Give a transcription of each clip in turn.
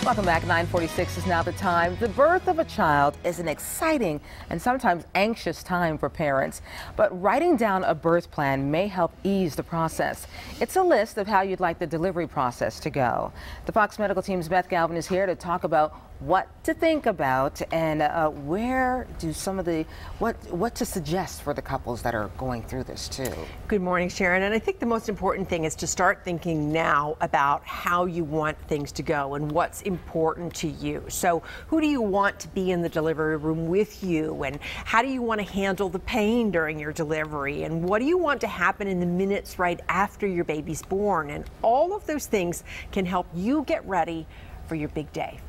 Welcome back. 9:46 is now the time. The birth of a child is an exciting and sometimes anxious time for parents, but writing down a birth plan may help ease the process. It's a list of how you'd like the delivery process to go. The Fox Medical Team's Beth Galvin is here to talk about what to think about and where do some of the what to suggest for the couples that are going through this too. Good morning, Sharon. And I think the most important thing is to start thinking now about how you want things to go and what's important to you. So who do you want to be in the delivery room with you, and how do you want to handle the pain during your delivery, and what do you want to happen in the minutes right after your baby's born? And all of those things can help you get ready for your big day.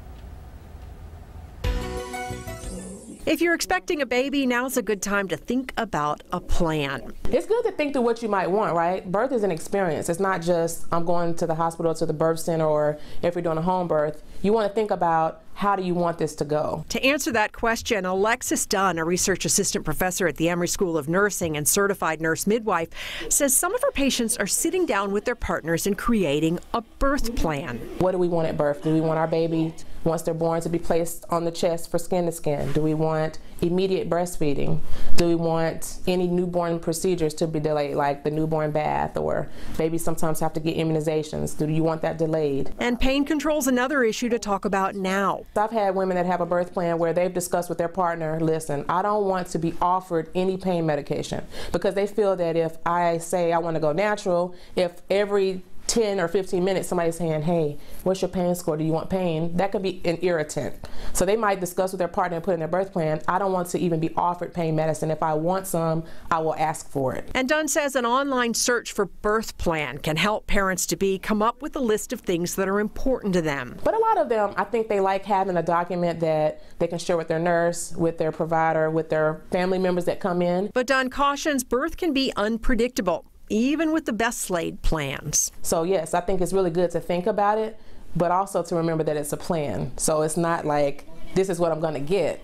If you're expecting a baby, now's a good time to think about a plan. It's good to think through what you might want, right? Birth is an experience. It's not just I'm going to the hospital, to the birth center, or if you're doing a home birth. You want to think about how do you want this to go? To answer that question, Alexis Dunn, a research assistant professor at the Emory School of Nursing and certified nurse midwife, says some of her patients are sitting down with their partners and creating a birth plan. What do we want at birth? Do we want our baby, once they're born, to be placed on the chest for skin to skin? Do we want immediate breastfeeding? Do we want any newborn procedures to be delayed, like the newborn bath, or babies sometimes have to get immunizations? Do you want that delayed? And pain control's another issue to talk about now. I've had women that have a birth plan where they've discussed with their partner, listen, I don't want to be offered any pain medication, because they feel that if I say I want to go natural, if every 10 or 15 minutes somebody's saying, hey, what's your pain score? Do you want pain? That could be an irritant. So they might discuss with their partner and put in their birth plan, I don't want to even be offered pain medicine. If I want some, I will ask for it. And Dunn says an online search for birth plan can help parents to be come up with a list of things that are important to them. But a lot of them, I think they like having a document that they can share with their nurse, with their provider, with their family members that come in. But Dunn cautions birth can be unpredictable, even with the best laid plans. So yes, I think it's really good to think about it, but also to remember that it's a plan. So it's not like, this is what I'm gonna get,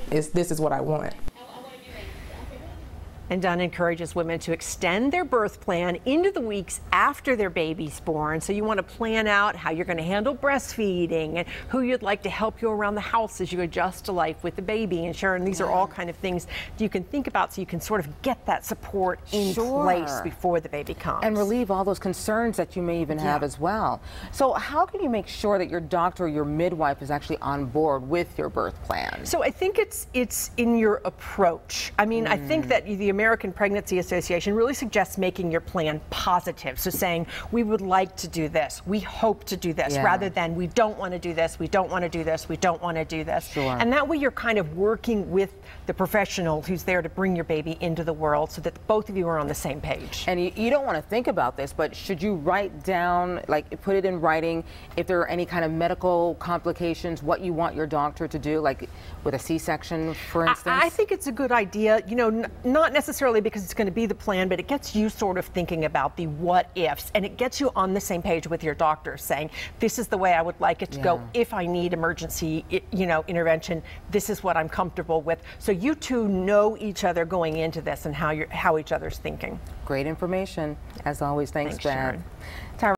this is what I want. And Dunn encourages women to extend their birth plan into the weeks after their baby's born. So you want to plan out how you're going to handle breastfeeding and who you'd like to help you around the house as you adjust to life with the baby. And Sharon, these are all kind of things you can think about so you can sort of get that support in place before the baby comes. And relieve all those concerns that you may even have as well. So how can you make sure that your doctor or your midwife is actually on board with your birth plan? So I think it's in your approach. I mean, I think that the American Pregnancy Association really suggests making your plan positive. So saying, we would like to do this, we hope to do this, rather than we don't want to do this, we don't want to do this, we don't want to do this. Sure. And that way you're kind of working with the professional who's there to bring your baby into the world so that both of you are on the same page. And you don't want to think about this, but should you write down, like put it in writing, if there are any kind of medical complications, what you want your doctor to do, like with a C-section, for instance? I think it's a good idea, you know, not necessarily because it's going to be the plan, but it gets you sort of thinking about the what ifs, and it gets you on the same page with your doctor saying, this is the way I would like it to go. If I need emergency, intervention, this is what I'm comfortable with. So you two know each other going into this and how each other's thinking. Great information. As always, thanks, Beth. Sharon.